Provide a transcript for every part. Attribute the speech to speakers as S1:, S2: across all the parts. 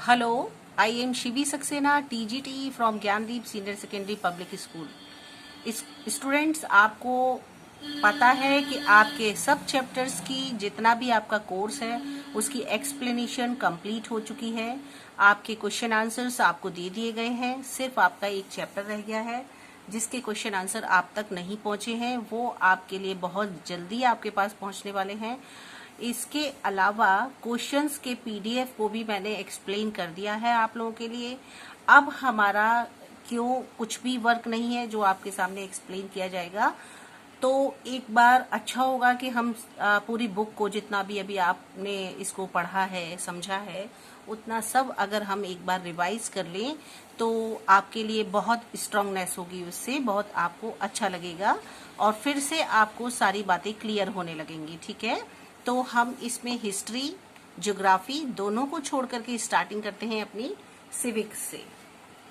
S1: Hello, I am Shivi Saxena, TGT from Gyandeep senior secondary public school. इस students, आपको पता है कि आपके सब चैप्टर्स की जितना भी आपका कोर्स है उसकी एक्सप्लेनेशन कंप्लीट हो चुकी है। आपके क्वेश्चन आंसर्स आपको दे दिए गए हैं। सिर्फ आपका एक चैप्टर रह गया है जिसके क्वेश्चन आंसर आप तक नहीं पहुंचे हैं। वो आपके लिए बहुत जल्दी आपके पास पहुंचने वाले हैं। इसके अलावा क्वेश्चंस के पीडीएफ को भी मैंने एक्सप्लेन कर दिया है आप लोगों के लिए। अब हमारा क्यों कुछ भी वर्क नहीं है जो आपके सामने एक्सप्लेन किया जाएगा, तो एक बार अच्छा होगा कि हम पूरी बुक को जितना भी अभी आपने इसको पढ़ा है, समझा है, उतना सब अगर हम एक बार रिवाइज कर लें तो आपके लिए बहुत स्ट्रांगनेस होगी, उससे बहुत आपको अच्छा लगेगा और फिर से आपको सारी बातें क्लियर होने लगेंगी। ठीक है, तो हम इसमें हिस्ट्री, ज्योग्राफी दोनों को छोड़ करके स्टार्टिंग करते हैं अपनी सिविक्स से।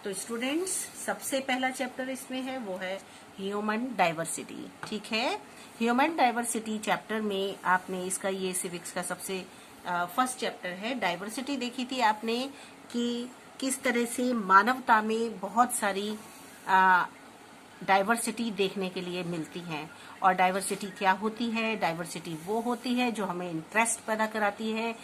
S1: तो स्टूडेंट्स, सबसे पहला चैप्टर इसमें है वो है ह्यूमन डाइवर्सिटी। ठीक है, ह्यूमन डाइवर्सिटी चैप्टर में आपने इसका ये सिविक्स का सबसे फर्स्ट चैप्टर है। डाइवर्सिटी देखी थी आपने कि किस तरह से मानवता में बहुत सारी डाइवर्सिटी देखने के लिए मिलती हैं। और डाइवर्सिटी क्या होती है? डाइवर्सिटी वो होती है जो हमें इंटरेस्ट पैदा कराती है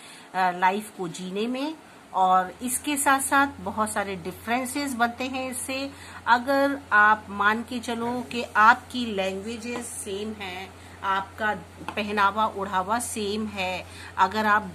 S1: लाइफ को जीने में, और इसके साथ साथ बहुत सारे डिफरेंसेस बनते हैं इससे। अगर आप मान के चलो कि आपकी लैंग्वेजेस सेम है, आपका पहनावा ओढ़ावा सेम है, अगर आप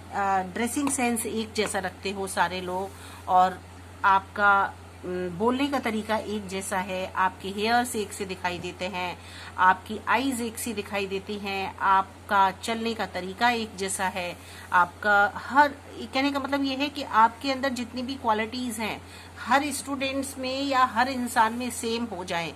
S1: ड्रेसिंग सेंस एक जैसा रखते हो सारे लोग, और आपका बोलने का तरीका एक जैसा है, आपके हेयर्स एक से दिखाई देते हैं, आपकी आईज एक सी दिखाई देती हैं, आपका चलने का तरीका एक जैसा है, आपका हर कहने का मतलब ये है कि आपके अंदर जितनी भी क्वालिटीज हैं हर स्टूडेंट्स में या हर इंसान में सेम हो जाए,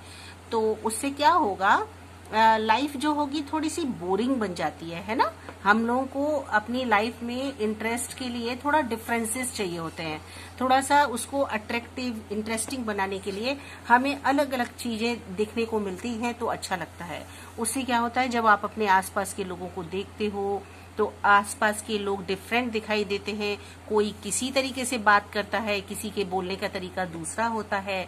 S1: तो उससे क्या होगा, लाइफ जो होगी थोड़ी सी बोरिंग बन जाती है ना। हम लोगों को अपनी लाइफ में इंटरेस्ट के लिए थोड़ा डिफरेंसेस चाहिए होते हैं, थोड़ा सा उसको अट्रैक्टिव, इंटरेस्टिंग बनाने के लिए हमें अलग अलग चीजें देखने को मिलती हैं तो अच्छा लगता है। उससे क्या होता है, जब आप अपने आसपास के लोगों को देखते हो तो आसपास के लोग डिफरेंट दिखाई देते हैं। कोई किसी तरीके से बात करता है, किसी के बोलने का तरीका दूसरा होता है।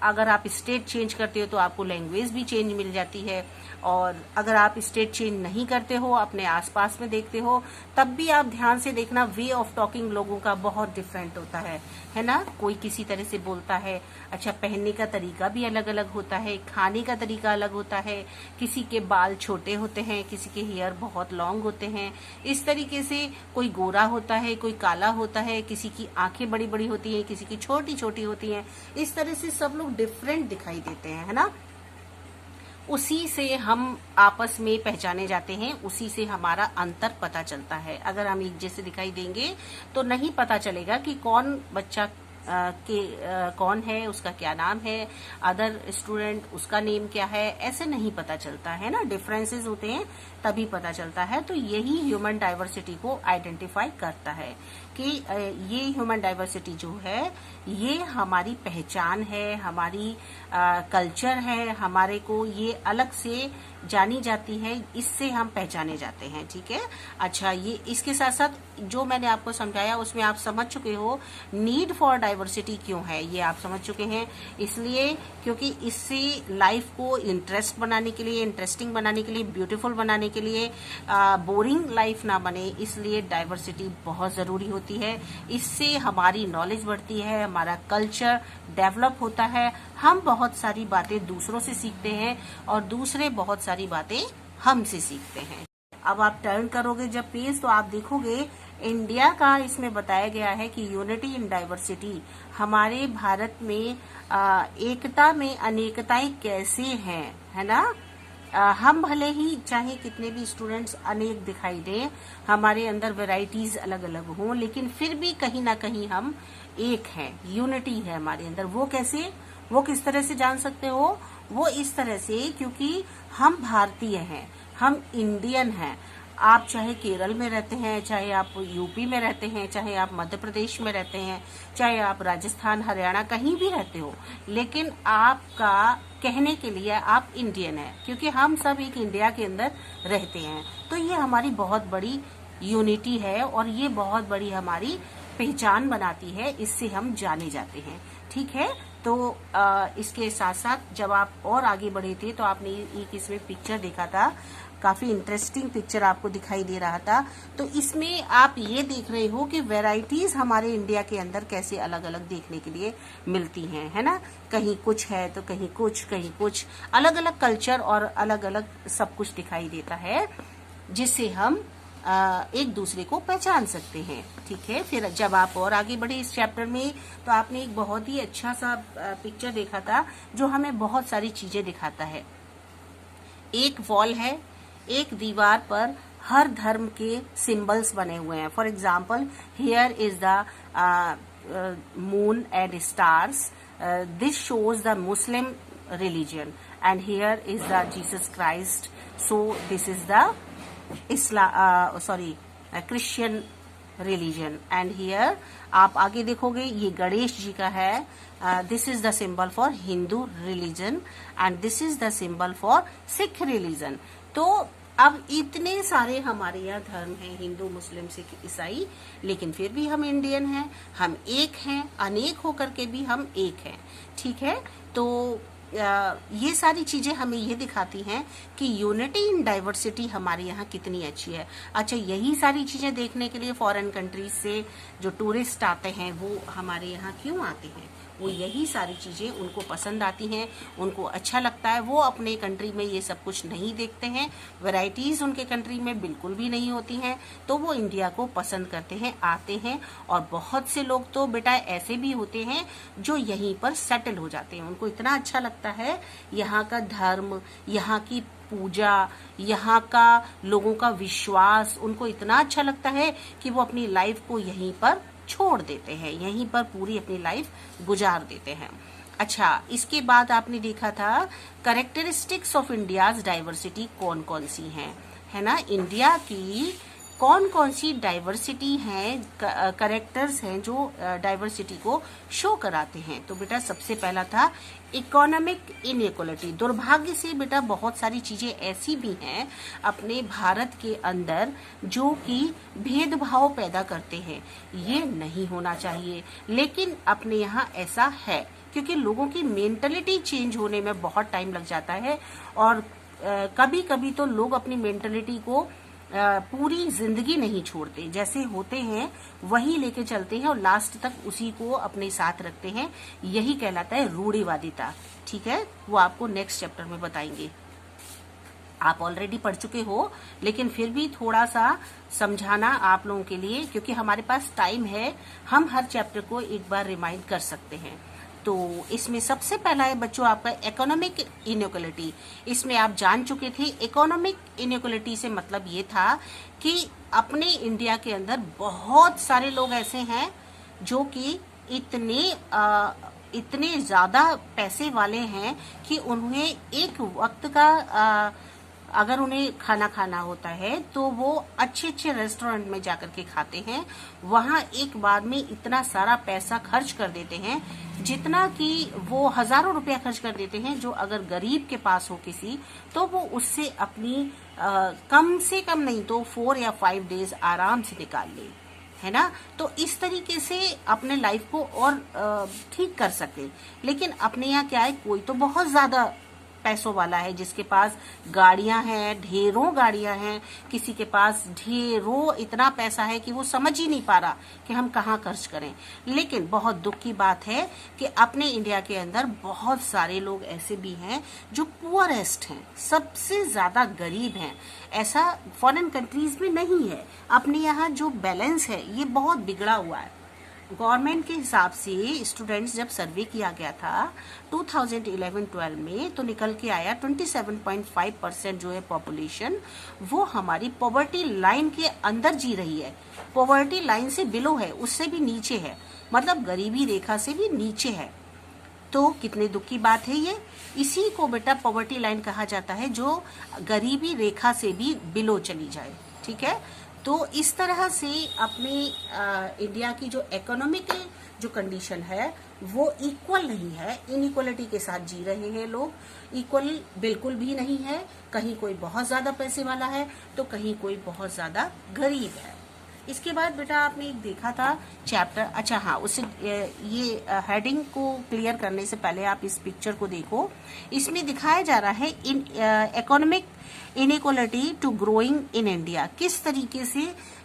S1: अगर आप स्टेट चेंज करते हो तो आपको लैंग्वेज भी चेंज मिल जाती है, और अगर आप स्टेट चेंज नहीं करते हो, अपने आसपास में देखते हो, तब भी आप ध्यान से देखना वे ऑफ टॉकिंग लोगों का बहुत डिफरेंट होता है ना। कोई किसी तरह से बोलता है। अच्छा, पहनने का तरीका भी अलग अलग होता है, खाने का तरीका अलग होता है, किसी के बाल छोटे होते हैं, किसी के हेयर बहुत लॉन्ग होते हैं। इस तरीके से कोई गोरा होता है, कोई काला होता है, किसी की आंखें बड़ी बड़ी होती हैं, किसी की छोटी छोटी होती हैं। इस तरह से सब लोग डिफरेंट दिखाई देते हैं, है ना। उसी से हम आपस में पहचाने जाते हैं, उसी से हमारा अंतर पता चलता है। अगर हम एक जैसे दिखाई देंगे तो नहीं पता चलेगा कि कौन बच्चा कौन है, उसका क्या नाम है, अदर स्टूडेंट उसका नेम क्या है, ऐसे नहीं पता चलता है ना। डिफरेंसेस होते हैं तभी पता चलता है। तो यही ह्यूमन डाइवर्सिटी को आइडेंटिफाई करता है कि ये ह्यूमन डाइवर्सिटी जो है ये हमारी पहचान है, हमारी कल्चर है, हमारे को ये अलग से जानी जाती है, इससे हम पहचाने जाते हैं। ठीक है। अच्छा, ये इसके साथ साथ जो मैंने आपको समझाया उसमें आप समझ चुके हो नीड फॉर डाइवर्सिटी क्यों है, ये आप समझ चुके हैं। इसलिए क्योंकि इससे लाइफ को इंटरेस्ट बनाने के लिए, इंटरेस्टिंग बनाने के लिए, ब्यूटीफुल बनाने के लिए, बोरिंग लाइफ ना बने, इसलिए डाइवर्सिटी बहुत जरूरी होती है। इससे हमारी नॉलेज बढ़ती है, हमारा कल्चर डेवलप होता है, हम बहुत सारी बातें दूसरों से सीखते हैं और दूसरे बहुत सारी बातें हमसे सीखते हैं। अब आप टर्न करोगे जब पेज, तो आप देखोगे इंडिया का इसमें बताया गया है कि यूनिटी इन डाइवर्सिटी, हमारे भारत में एकता में अनेकताएं कैसे हैं, है ना। हम भले ही चाहे कितने भी स्टूडेंट्स अनेक दिखाई दें, हमारे अंदर वैरायटीज अलग अलग हों, लेकिन फिर भी कहीं ना कहीं हम एक हैं, यूनिटी है हमारे अंदर। वो कैसे, वो किस तरह से जान सकते हो? वो इस तरह से क्योंकि हम भारतीय हैं, हम इंडियन हैं। आप चाहे केरल में रहते हैं, चाहे आप यूपी में रहते हैं, चाहे आप मध्य प्रदेश में रहते हैं, चाहे आप राजस्थान, हरियाणा कहीं भी रहते हो, लेकिन आपका कहने के लिए आप इंडियन हैं, क्योंकि हम सब एक इंडिया के अंदर रहते हैं। तो ये हमारी बहुत बड़ी यूनिटी है और ये बहुत बड़ी हमारी पहचान बनाती है, इससे हम जाने जाते हैं। ठीक है, तो इसके साथ साथ जब आप और आगे बढ़े थे तो आपने एक इसमें पिक्चर देखा था, काफी इंटरेस्टिंग पिक्चर आपको दिखाई दे रहा था। तो इसमें आप ये देख रहे हो कि वैरायटीज हमारे इंडिया के अंदर कैसे अलग अलग देखने के लिए मिलती हैं, है ना। कहीं कुछ है तो कहीं कुछ, अलग अलग कल्चर और अलग अलग सब कुछ दिखाई देता है, जिससे हम एक दूसरे को पहचान सकते हैं। ठीक है, फिर जब आप और आगे बढ़े इस चैप्टर में तो आपने एक बहुत ही अच्छा सा पिक्चर देखा था जो हमें बहुत सारी चीजें दिखाता है। एक वॉल है, एक दीवार पर हर धर्म के सिंबल्स बने हुए हैं। For example, here is the moon and stars, this shows the Muslim religion, and here is the Jesus Christ, so this is the Christian religion. And here आप आगे देखोगे ये गणेश जी का है, this is the symbol for Hindu religion and this is the symbol for Sikh religion. तो अब इतने सारे हमारे यहाँ धर्म हैं, हिंदू, मुस्लिम, सिख, ईसाई, लेकिन फिर भी हम इंडियन हैं, हम एक हैं, अनेक होकर के भी हम एक हैं। ठीक है, तो ये सारी चीजें हमें ये दिखाती हैं कि यूनिटी इन डाइवर्सिटी हमारे यहाँ कितनी अच्छी है। अच्छा, यही सारी चीजें देखने के लिए फॉरेन कंट्रीज से जो टूरिस्ट आते हैं वो हमारे यहाँ क्यों आते हैं? वो यही सारी चीजें उनको पसंद आती हैं, उनको अच्छा लगता है। वो अपने कंट्री में ये सब कुछ नहीं देखते हैं, वैरायटीज उनके कंट्री में बिल्कुल भी नहीं होती हैं, तो वो इंडिया को पसंद करते हैं, आते हैं। और बहुत से लोग तो बेटा ऐसे भी होते हैं जो यहीं पर सेटल हो जाते हैं, उनको इतना अच्छा लगता है यहाँ का धर्म, यहाँ की पूजा, यहाँ का लोगों का विश्वास, उनको इतना अच्छा लगता है कि वो अपनी लाइफ को यहीं पर छोड़ देते हैं, यहीं पर पूरी अपनी लाइफ गुजार देते हैं। अच्छा, इसके बाद आपने देखा था कैरेक्टरिस्टिक्स ऑफ इंडियाज डाइवर्सिटी कौन कौन सी हैं, है ना। इंडिया की कौन कौन सी डाइवर्सिटी हैं, कैरेक्टर्स हैं जो डाइवर्सिटी को शो कराते हैं। तो बेटा सबसे पहला था इकोनॉमिक इनइक्वालिटी। दुर्भाग्य से बेटा बहुत सारी चीजें ऐसी भी हैं अपने भारत के अंदर जो कि भेदभाव पैदा करते हैं, ये नहीं होना चाहिए, लेकिन अपने यहाँ ऐसा है क्योंकि लोगों की मेंटलिटी चेंज होने में बहुत टाइम लग जाता है। और कभी कभी तो लोग अपनी मेंटलिटी को पूरी जिंदगी नहीं छोड़ते, जैसे होते हैं वही लेके चलते हैं और लास्ट तक उसी को अपने साथ रखते हैं। यही कहलाता है रूढ़िवादिता। ठीक है, वो आपको नेक्स्ट चैप्टर में बताएंगे। आप ऑलरेडी पढ़ चुके हो, लेकिन फिर भी थोड़ा सा समझाना आप लोगों के लिए, क्योंकि हमारे पास टाइम है, हम हर चैप्टर को एक बार रिमाइंड कर सकते हैं। तो इसमें सबसे पहला है बच्चों आपका इकोनॉमिक इनइक्वालिटी। इसमें आप जान चुके थे इकोनॉमिक इनइक्वालिटी से मतलब ये था कि अपने इंडिया के अंदर बहुत सारे लोग ऐसे हैं जो कि इतने ज्यादा पैसे वाले हैं कि उन्हें एक वक्त का अगर उन्हें खाना खाना होता है तो वो अच्छे अच्छे रेस्टोरेंट में जाकर के खाते हैं, वहां एक बार में इतना सारा पैसा खर्च कर देते हैं जितना कि वो हजारों रुपया खर्च कर देते हैं, जो अगर गरीब के पास हो किसी तो वो उससे अपनी कम से कम नहीं तो 4 या 5 डेज आराम से निकाल ले, है ना। तो इस तरीके से अपने लाइफ को और ठीक कर सकते। लेकिन अपने यहाँ क्या है, कोई तो बहुत ज्यादा पैसों वाला है जिसके पास गाड़ियां हैं, ढेरों गाड़ियां हैं, किसी के पास ढेरों इतना पैसा है कि वो समझ ही नहीं पा रहा कि हम कहाँ खर्च करें। लेकिन बहुत दुख की बात है कि अपने इंडिया के अंदर बहुत सारे लोग ऐसे भी हैं जो पुअरेस्ट हैं, सबसे ज्यादा गरीब हैं। ऐसा फॉरेन कंट्रीज में नहीं है। अपने यहाँ जो बैलेंस है ये बहुत बिगड़ा हुआ है। गवर्नमेंट के हिसाब से स्टूडेंट्स जब सर्वे किया गया था 2011-12 में, तो निकल के आया 27.5% जो है पॉपुलेशन वो हमारी पॉवर्टी लाइन के अंदर जी रही है, पॉवर्टी लाइन से बिलो है, उससे भी नीचे है, मतलब गरीबी रेखा से भी नीचे है। तो कितने दुख की बात है ये। इसी को बेटा पॉवर्टी लाइन कहा जाता है, जो गरीबी रेखा से भी बिलो चली जाए। ठीक है, तो इस तरह से अपने इंडिया की जो इकोनॉमिक जो कंडीशन है वो इक्वल नहीं है, इनइक्वालिटी के साथ जी रहे हैं लोग। इक्वल बिल्कुल भी नहीं है, कहीं कोई बहुत ज्यादा पैसे वाला है तो कहीं कोई बहुत ज्यादा गरीब है। इसके बाद बेटा आपने एक देखा था चैप्टर, अच्छा हाँ, उससे ये हेडिंग को क्लियर करने से पहले आप इस पिक्चर को देखो। इसमें दिखाया जा रहा है in economic inequality to growing in India. किस तरीके से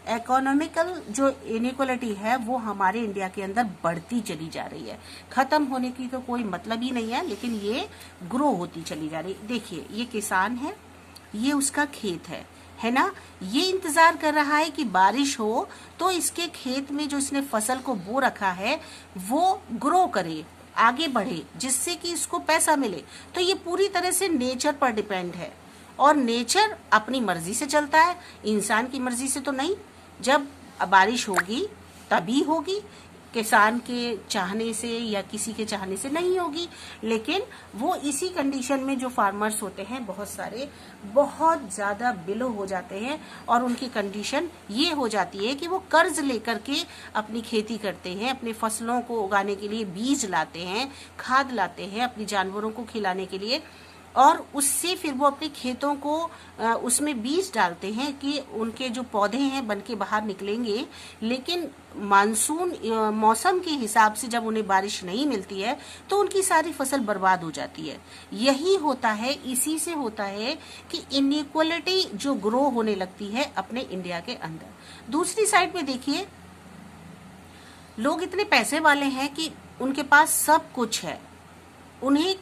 S1: इकोनॉमिकल जो इनइक्वालिटी है वो हमारे इंडिया के अंदर बढ़ती चली जा रही है। खत्म होने की तो कोई मतलब ही नहीं है, लेकिन ये ग्रो होती चली जा रही है। देखिए ये किसान है, ये उसका खेत है ना। ये इंतजार कर रहा है कि बारिश हो तो इसके खेत में जो इसने फसल को बो रखा है वो ग्रो करे, आगे बढ़े, जिससे कि इसको पैसा मिले। तो ये पूरी तरह से नेचर पर डिपेंड है, और नेचर अपनी मर्जी से चलता है, इंसान की मर्जी से तो नहीं। जब बारिश होगी तभी होगी, किसान के चाहने से या किसी के चाहने से नहीं होगी। लेकिन वो इसी कंडीशन में जो फार्मर्स होते हैं बहुत सारे बहुत ज्यादा बिलो हो जाते हैं, और उनकी कंडीशन ये हो जाती है कि वो कर्ज लेकर के अपनी खेती करते हैं, अपने फसलों को उगाने के लिए बीज लाते हैं, खाद लाते हैं, अपनी जानवरों को खिलाने के लिए, और उससे फिर वो अपने खेतों को उसमें बीज डालते हैं कि उनके जो पौधे हैं बन के बाहर निकलेंगे। लेकिन मानसून मौसम के हिसाब से जब उन्हें बारिश नहीं मिलती है तो उनकी सारी फसल बर्बाद हो जाती है। यही होता है, इसी से होता है कि इनइक्वालिटी जो ग्रो होने लगती है अपने इंडिया के अंदर। दूसरी साइड में देखिए, लोग इतने पैसे वाले हैं कि उनके पास सब कुछ है, उन्हें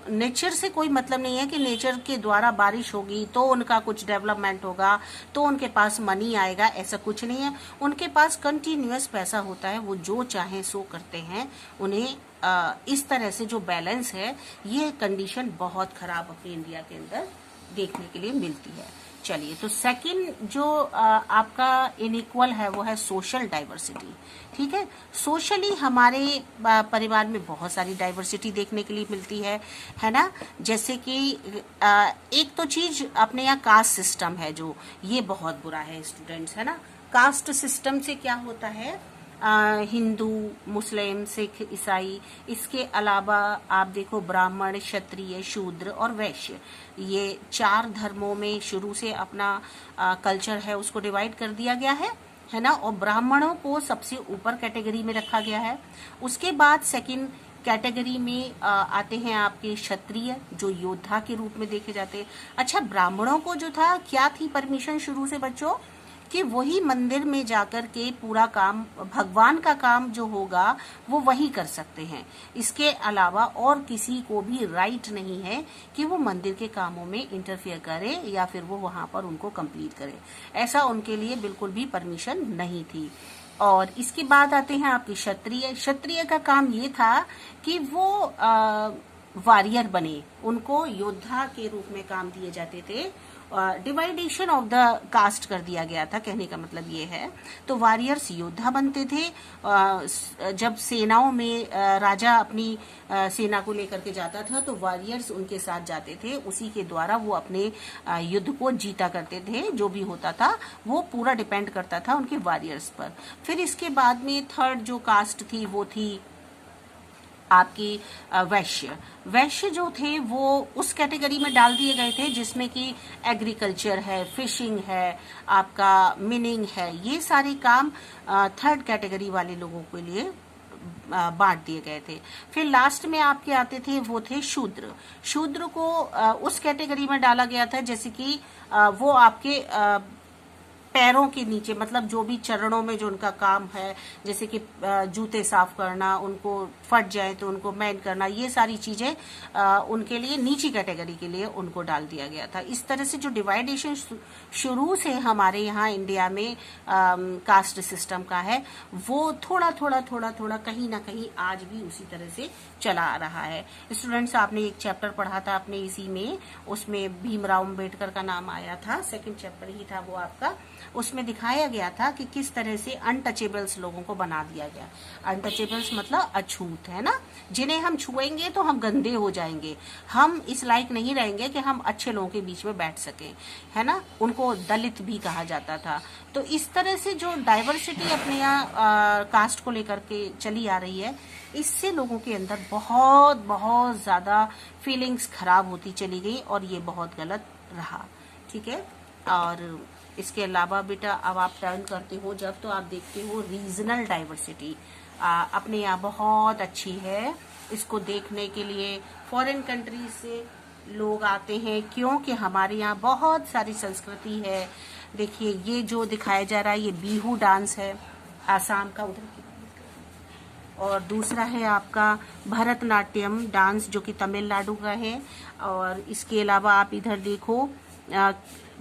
S1: नेचर से कोई मतलब नहीं है कि नेचर के द्वारा बारिश होगी तो उनका कुछ डेवलपमेंट होगा, तो उनके पास मनी आएगा, ऐसा कुछ नहीं है। उनके पास कंटिन्यूअस पैसा होता है, वो जो चाहे सो करते हैं। उन्हें इस तरह से जो बैलेंस है, ये कंडीशन बहुत खराब अपने इंडिया के अंदर देखने के लिए मिलती है। चलिए, तो सेकंड जो आपका इनइक्वल है वो है सोशल डाइवर्सिटी। ठीक है, सोशली हमारे परिवार में बहुत सारी डाइवर्सिटी देखने के लिए मिलती है ना। जैसे कि एक तो चीज अपने यहाँ कास्ट सिस्टम है, जो ये बहुत बुरा है स्टूडेंट्स, है ना। कास्ट सिस्टम से क्या होता है, हिंदू, मुस्लिम, सिख, ईसाई, इसके अलावा आप देखो ब्राह्मण, क्षत्रिय, शूद्र और वैश्य, ये 4 धर्मों में शुरू से अपना कल्चर है उसको डिवाइड कर दिया गया है ना। और ब्राह्मणों को सबसे ऊपर कैटेगरी में रखा गया है। उसके बाद सेकंड कैटेगरी में आते हैं आपके क्षत्रिय, जो योद्धा के रूप में देखे जाते हैं। अच्छा, ब्राह्मणों को जो था, क्या थी परमिशन शुरू से बच्चों, कि वही मंदिर में जाकर के पूरा काम, भगवान का काम जो होगा वो वही कर सकते हैं। इसके अलावा और किसी को भी राइट नहीं है कि वो मंदिर के कामों में इंटरफेयर करे या फिर वो वहां पर उनको कंप्लीट करे। ऐसा उनके लिए बिल्कुल भी परमिशन नहीं थी। और इसके बाद आते हैं आपके क्षत्रिय। क्षत्रिय का काम ये था कि वो वॉरियर बने, उनको योद्धा के रूप में काम दिए जाते थे। डिवाइडेशन ऑफ द कास्ट कर दिया गया था, कहने का मतलब ये है। तो वॉरियर्स योद्धा बनते थे। जब सेनाओं में राजा अपनी सेना को लेकर के जाता था तो वॉरियर्स उनके साथ जाते थे, उसी के द्वारा वो अपने युद्ध को जीता करते थे। जो भी होता था वो पूरा डिपेंड करता था उनके वॉरियर्स पर। फिर इसके बाद में थर्ड जो कास्ट थी वो थी आपकी वैश्य। वैश्य जो थे वो उस कैटेगरी में डाल दिए गए थे जिसमें कि एग्रीकल्चर है, फिशिंग है, आपका मिनिंग है, ये सारे काम थर्ड कैटेगरी वाले लोगों के लिए बांट दिए गए थे। फिर लास्ट में आपके आते थे वो थे शूद्र। शूद्र को उस कैटेगरी में डाला गया था जैसे कि वो आपके पैरों के नीचे, मतलब जो भी चरणों में जो उनका काम है, जैसे कि जूते साफ करना, उनको फट जाए तो उनको मैन करना, ये सारी चीजें उनके लिए नीची कैटेगरी के लिए उनको डाल दिया गया था। इस तरह से जो डिवाइडेशन शुरू से हमारे यहाँ इंडिया में कास्ट सिस्टम का है वो थोड़ा थोड़ा कहीं ना कहीं आज भी उसी तरह से चला आ रहा है। स्टूडेंट्स, आपने एक चैप्टर पढ़ा था अपने इसी में, उसमें भीमराव अम्बेडकर का नाम आया था, सेकंड चैप्टर ही था वो आपका। उसमें दिखाया गया था कि किस तरह से अनटचेबल्स लोगों को बना दिया गया। अनटचेबल्स मतलब अछूत, है ना, जिन्हें हम छुएंगे तो हम गंदे हो जाएंगे, हम इस लायक नहीं रहेंगे कि हम अच्छे लोगों के बीच में बैठ सके, है ना। उनको दलित भी कहा जाता था। तो इस तरह से जो डाइवर्सिटी अपने यहाँ कास्ट को लेकर के चली आ रही है, इससे लोगों के अंदर बहुत ज्यादा फीलिंग्स खराब होती चली गई और ये बहुत गलत रहा। ठीक है, और इसके अलावा बेटा अब आप टर्न करते हो जब, तो आप देखते हो रीजनल डाइवर्सिटी अपने यहाँ बहुत अच्छी है। इसको देखने के लिए फॉरेन कंट्रीज से लोग आते हैं, क्योंकि हमारे यहाँ बहुत सारी संस्कृति है। देखिए ये जो दिखाया जा रहा है ये बिहू डांस है, आसाम का, उधर की, और दूसरा है आपका भरतनाट्यम डांस जो कि तमिलनाडु का है। और इसके अलावा आप इधर देखो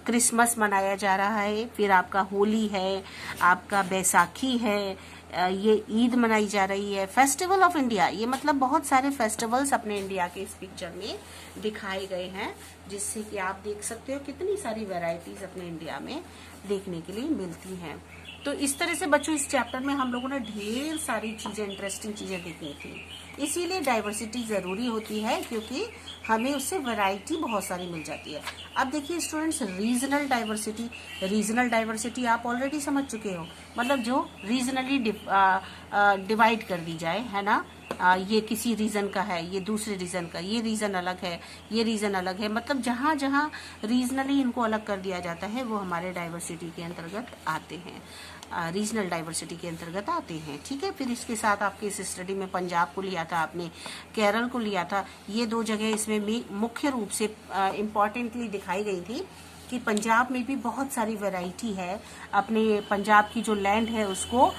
S1: क्रिसमस मनाया जा रहा है, फिर आपका होली है, आपका बैसाखी है, ये ईद मनाई जा रही है, फेस्टिवल ऑफ इंडिया, ये मतलब बहुत सारे फेस्टिवल्स अपने इंडिया के इस पिक्चर में दिखाए गए हैं, जिससे कि आप देख सकते हो कितनी सारी वैरायटीज अपने इंडिया में देखने के लिए मिलती हैं। तो इस तरह से बच्चों इस चैप्टर में हम लोगों ने ढेर सारी चीजें, इंटरेस्टिंग चीजें देखी थी। इसीलिए डाइवर्सिटी जरूरी होती है, क्योंकि हमें उससे वैरायटी बहुत सारी मिल जाती है। अब देखिए स्टूडेंट्स, रीजनल डाइवर्सिटी आप ऑलरेडी समझ चुके हो, मतलब जो रीजनली डिवाइड कर दी जाए, है ना। ये किसी रीजन का है, ये दूसरे रीजन का, ये रीजन अलग है, ये रीजन अलग है, मतलब जहाँ जहाँ रीजनली इनको अलग कर दिया जाता है वो हमारे डाइवर्सिटी के अंतर्गत आते हैं, रीजनल डाइवर्सिटी के अंतर्गत आते हैं। ठीक है, फिर इसके साथ आपके इस स्टडी में पंजाब को लिया था आपने, केरल को लिया था। ये दो जगह इसमें मुख्य रूप से इम्पॉर्टेंटली दिखाई गई थी कि पंजाब में भी बहुत सारी वैरायटी है। अपने पंजाब की जो लैंड है उसको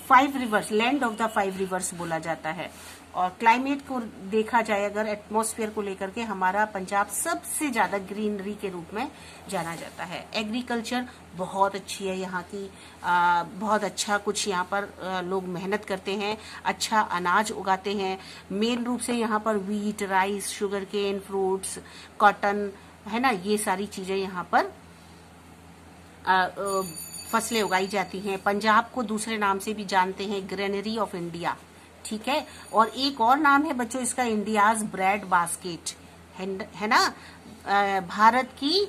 S1: 5 reverse, land of the 5 reverse बोला जाता है। और क्लाइमेट को देखा जाए अगर, एटमॉस्फेयर को लेकर के, हमारा पंजाब सबसे ज्यादा ग्रीनरी के रूप में जाना जाता है। एग्रीकल्चर बहुत अच्छी है यहाँ की, बहुत अच्छा कुछ यहाँ पर लोग मेहनत करते हैं, अच्छा अनाज उगाते हैं। मेन रूप से यहाँ पर wheat, rice, sugar cane, fruits, cotton, है ना, ये सारी चीजें यहाँ पर फसलें उगाई जाती हैं। पंजाब को दूसरे नाम से भी जानते हैं ग्रेनरी ऑफ इंडिया, ठीक है। और एक और नाम है बच्चों इसका, इंडियाज ब्रेड बास्केट, है ना, भारत की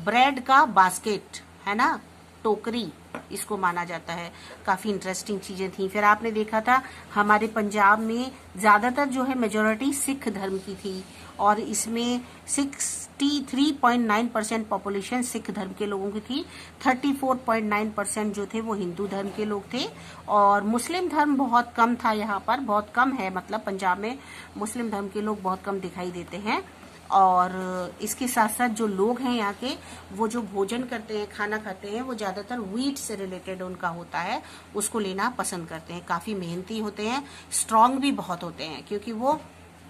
S1: ब्रेड का बास्केट, है ना, टोकरी इसको माना जाता है। काफी इंटरेस्टिंग चीजें थी। फिर आपने देखा था हमारे पंजाब में ज्यादातर जो है मेजोरिटी सिख धर्म की थी, और इसमें 63.9% पॉपुलेशन सिख धर्म के लोगों की थी। 34.9% जो थे वो हिंदू धर्म के लोग थे, और मुस्लिम धर्म बहुत कम था यहाँ पर, बहुत कम है, मतलब पंजाब में मुस्लिम धर्म के लोग बहुत कम दिखाई देते हैं। और इसके साथ साथ जो लोग हैं यहाँ के, वो जो भोजन करते हैं, खाना खाते हैं, वो ज्यादातर व्हीट से रिलेटेड उनका होता है, उसको लेना पसंद करते हैं। काफी मेहनती होते हैं, स्ट्रांग भी बहुत होते हैं, क्योंकि वो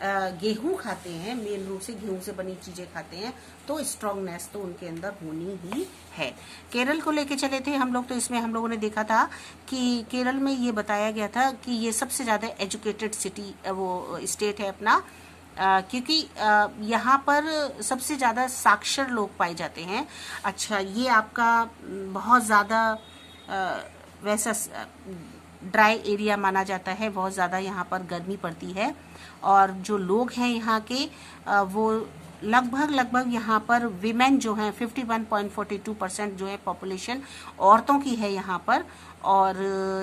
S1: गेहूं खाते हैं, मेन रूप से गेहूं से बनी चीजें खाते हैं, तो स्ट्रांगनेस तो उनके अंदर होनी ही है। केरल को लेके चले थे हम लोग, तो इसमें हम लोगों ने देखा था कि केरल में ये बताया गया था कि ये सबसे ज्यादा एजुकेटेड सिटी, वो स्टेट है अपना, क्योंकि यहाँ पर सबसे ज्यादा साक्षर लोग पाए जाते हैं। अच्छा, ये आपका बहुत ज्यादा वैसा ड्राई एरिया माना जाता है, बहुत ज्यादा यहाँ पर गर्मी पड़ती है, और जो लोग हैं यहाँ के वो लगभग यहाँ पर विमेन जो हैं 51.42% जो है पॉपुलेशन औरतों की है यहाँ पर, और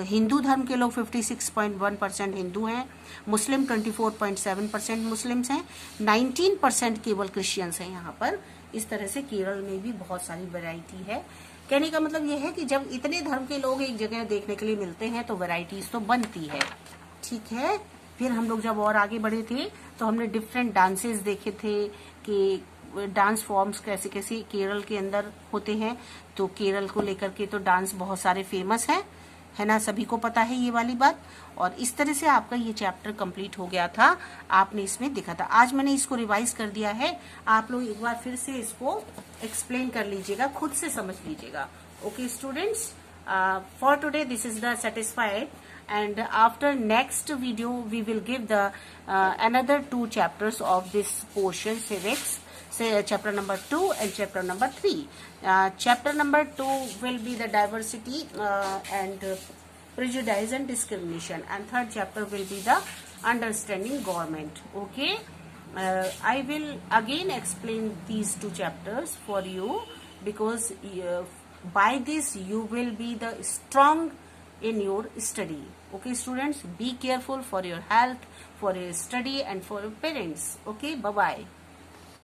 S1: हिंदू धर्म के लोग 56.1% हिंदू हैं, मुस्लिम 24.7% मुस्लिम्स हैं, 19% केवल क्रिश्चियंस हैं यहाँ पर। इस तरह से केरल में भी बहुत सारी वैरायटी है। कहने का मतलब यह है कि जब इतने धर्म के लोग एक जगह देखने के लिए मिलते हैं तो वैरायटीज तो बनती है, ठीक है। फिर हम लोग जब और आगे बढ़े थे तो हमने डिफरेंट डांसेस देखे थे कि डांस फॉर्म्स कैसे कैसे केरल के अंदर होते हैं। तो केरल को लेकर के तो डांस बहुत सारे फेमस है ना, सभी को पता है ये वाली बात। और इस तरह से आपका ये चैप्टर कंप्लीट हो गया था, आपने इसमें देखा था। आज मैंने इसको रिवाइज कर दिया है, आप लोग एक बार फिर से इसको एक्सप्लेन कर लीजिएगा, खुद से समझ लीजिएगा। Okay students, for today this is the satisfied, and after next video we will give the another 2 chapters of this portion, civics, say chapter number 2 and chapter number 3. Chapter number 2 will be the diversity and prejudice and discrimination, and third chapter will be the understanding government. Okay, I will again explain these 2 chapters for you, because by this you will be the strong in your study. Okay students, be careful for your health, for your study and for your parents. Okay, bye bye.